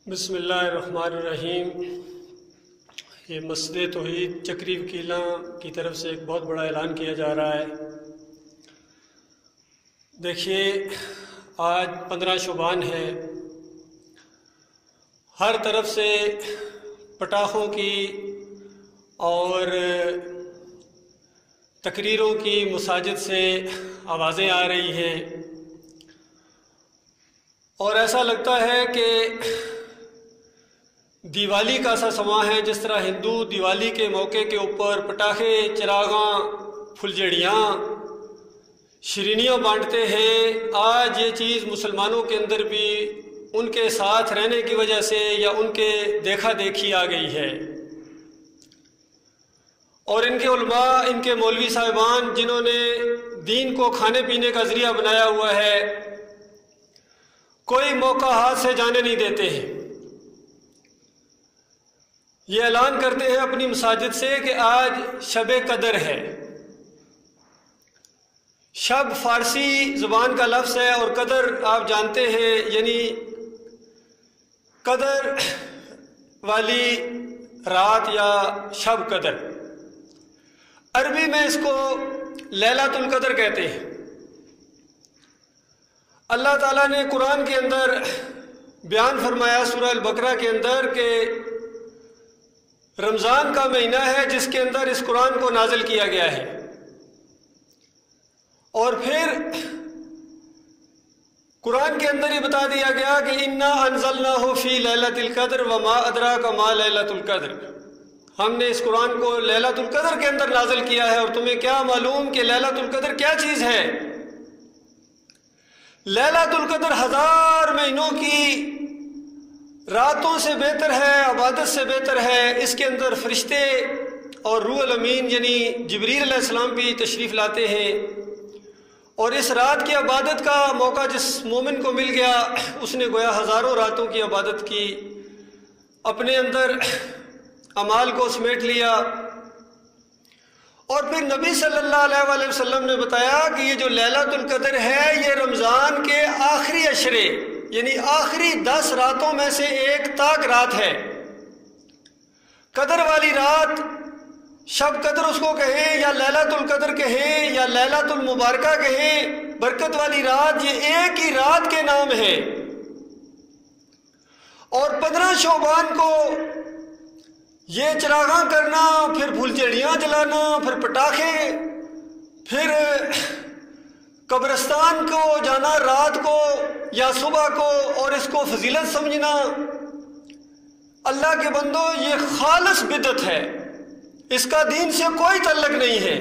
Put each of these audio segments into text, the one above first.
بسم اللہ الرحمن الرحیم۔ یہ مسجد توحید چکری وکیلاں کی طرف سے ایک بہت بڑا اعلان کیا جا رہا ہے۔ دیکھیے، آج 15 شعبان ہے، ہر طرف سے پٹاخوں کی اور تقریروں کی مساجد سے آوازیں آ رہی ہیں، اور ایسا لگتا ہے کہ دیوالی کا سا سماں ہے۔ جس طرح ہندو دیوالی کے موقع کے اوپر پٹاخے، چراغاں، پھلجھڑیاں، شیرینیاں بانٹتے ہیں، آج یہ چیز مسلمانوں کے اندر بھی ان کے ساتھ رہنے کی وجہ سے یا ان کے دیکھا دیکھی آ گئی ہے۔ اور ان کے علماء، ان کے مولوی صاحبان جنہوں نے دین کو کھانے پینے کا ذریعہ بنایا ہوا ہے، کوئی موقع ہاتھ سے جانے نہیں دیتے ہیں۔ یہ اعلان کرتے ہیں اپنی مساجد سے کہ آج شب قدر ہے۔ شب فارسی زبان کا لفظ ہے، اور قدر آپ جانتے ہیں یعنی قدر والی رات یا شب قدر۔ عربی میں اس کو لیلۃ القدر کہتے ہیں۔ اللہ تعالیٰ نے قرآن کے اندر بیان فرمایا سورہ البقرہ کے اندر کہ رمضان کا مہینہ ہے جس کے اندر اس قرآن کو نازل کیا گیا ہے، اور پھر قرآن کے اندر یہ بتا دیا گیا کہ انا انزلناہ فی لیلۃ القدر وما ادراک ما لیلۃ القدر۔ ہم نے اس قرآن کو لیلۃ القدر کے اندر نازل کیا ہے، اور تمہیں کیا معلوم کہ لیلۃ القدر کیا چیز ہے؟ لیلۃ القدر 1000 مہینوں کی راتوں سے بہتر ہے، عبادت سے بہتر ہے۔ اس کے اندر فرشتے اور روح الامین یعنی جبریل علیہ السلام بھی تشریف لاتے ہیں، اور اس رات کی عبادت کا موقع جس مومن کو مل گیا، اس نے گویا ہزاروں راتوں کی عبادت کی، اپنے اندر اعمال کو سمیٹ لیا۔ اور پھر نبی صلی اللہ علیہ وآلہ وسلم نے بتایا کہ یہ جو لیلۃ القدر ہے یہ رمضان کے آخری عشرے یعنی آخری 10 راتوں میں سے ایک تاک رات ہے۔ قدر والی رات، شب قدر اس کو کہیں یا لیلۃ القدر کہیں یا لیلۃ المبارکہ کہیں، برکت والی رات، یہ ایک ہی رات کے نام ہے۔ اور 15 شعبان کو یہ چراغاں کرنا، پھر پھلجھڑیاں جلانا، پھر پٹاخے، پھر قبرستان کو جانا رات کو یا صبح کو، اور اس کو فضیلت سمجھنا، اللہ کے بندو یہ خالص بدعت ہے، اس کا دین سے کوئی تعلق نہیں ہے۔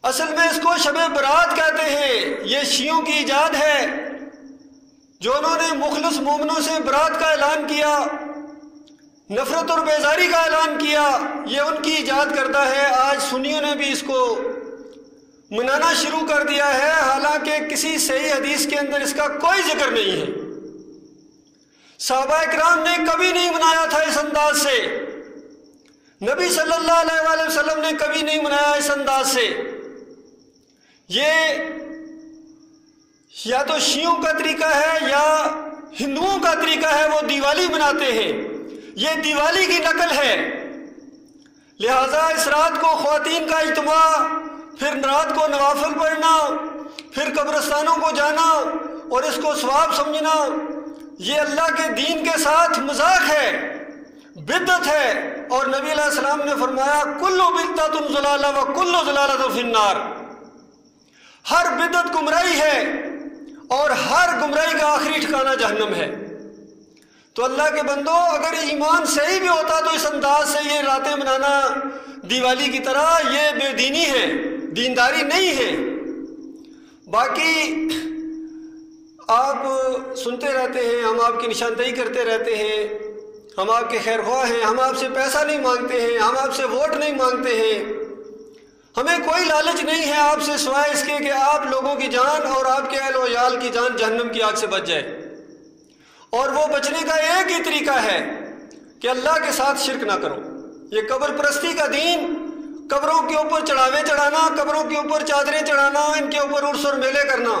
اصل میں اس کو شب برات کہتے ہیں، یہ شیعوں کی ایجاد ہے، جو انہوں نے مخلص مومنوں سے برات کا اعلان کیا، نفرت اور بیزاری کا اعلان کیا، یہ ان کی ایجاد کردہ ہے۔ آج سنیوں نے بھی اس کو منانا شروع کر دیا ہے، حالانکہ کسی صحیح حدیث کے اندر اس کا کوئی ذکر نہیں ہے۔ صحابہ کرام نے کبھی نہیں منایا تھا اس انداز سے، نبی صلی اللہ علیہ وآلہ وسلم نے کبھی نہیں منایا اس انداز سے۔ یہ یا تو شیعوں کا طریقہ ہے یا ہندوؤں کا طریقہ ہے، وہ دیوالی مناتے ہیں، یہ دیوالی کی نقل ہے۔ لہٰذا اس رات کو خواتین کا اجتماع، پھر رات کو نوافل پڑھنا، پھر قبرستانوں کو جانا اور اس کو ثواب سمجھنا، یہ اللہ کے دین کے ساتھ مذاق ہے، بدعت ہے۔ اور نبی علیہ السلام نے فرمایا کل بدعۃ ضلالہ و کل ضلالۃ فی النار، ہر بدعت گمراہی ہے اور ہر گمراہی کا آخری ٹھکانہ جہنم ہے۔ تو اللہ کے بندو، اگر ایمان صحیح بھی ہوتا تو اس انداز سے یہ راتیں منانا دیوالی کی طرح یہ بے دینی ہے، دینداری نہیں ہے۔ باقی آپ سنتے رہتے ہیں، ہم آپ کی نشاندہی کرتے رہتے ہیں، ہم آپ کے خیر خواہ ہیں، ہم آپ سے پیسہ نہیں مانگتے ہیں، ہم آپ سے ووٹ نہیں مانگتے ہیں، ہمیں کوئی لالچ نہیں ہے آپ سے سوائے اس کے کہ آپ لوگوں کی جان اور آپ کے اہل و عیال کی جان جہنم کی آگ سے بچ جائے۔ اور وہ بچنے کا ایک ہی طریقہ ہے کہ اللہ کے ساتھ شرک نہ کرو۔ یہ قبر پرستی کا دین، قبروں کے اوپر چڑھاوے چڑھانا، قبروں کے اوپر چادریں چڑھانا، ان کے اوپر عرس اور میلے کرنا،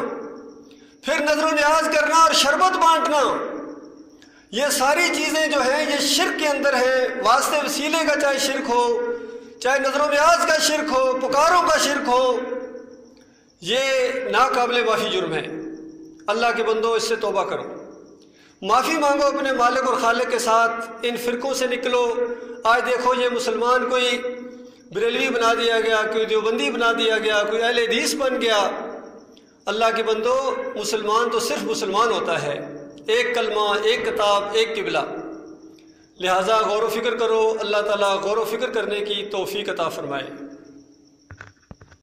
پھر نظر و نیاز کرنا اور شربت بانٹنا، یہ ساری چیزیں جو ہیں یہ شرک کے اندر ہیں۔ واسطے وسیلے کا چاہے شرک ہو، چاہے نظر و نیاز کا شرک ہو، پکاروں کا شرک ہو، یہ ناقابل معافی جرم ہے۔ اللہ کے بندو اس سے توبہ کرو، معافی مانگو اپنے مالک اور خالق کے ساتھ، ان فرقوں سے نکلو۔ آج دیکھو یہ مسلمان کوئی بریلوی بنا دیا گیا، کوئی دیوبندی بنا دیا گیا، کوئی اہل حدیث بن گیا۔ اللہ کے بندو مسلمان تو صرف مسلمان ہوتا ہے، ایک کلمہ، ایک کتاب، ایک قبلہ۔ لہٰذا غور و فکر کرو، اللہ تعالیٰ غور و فکر کرنے کی توفیق عطا فرمائے۔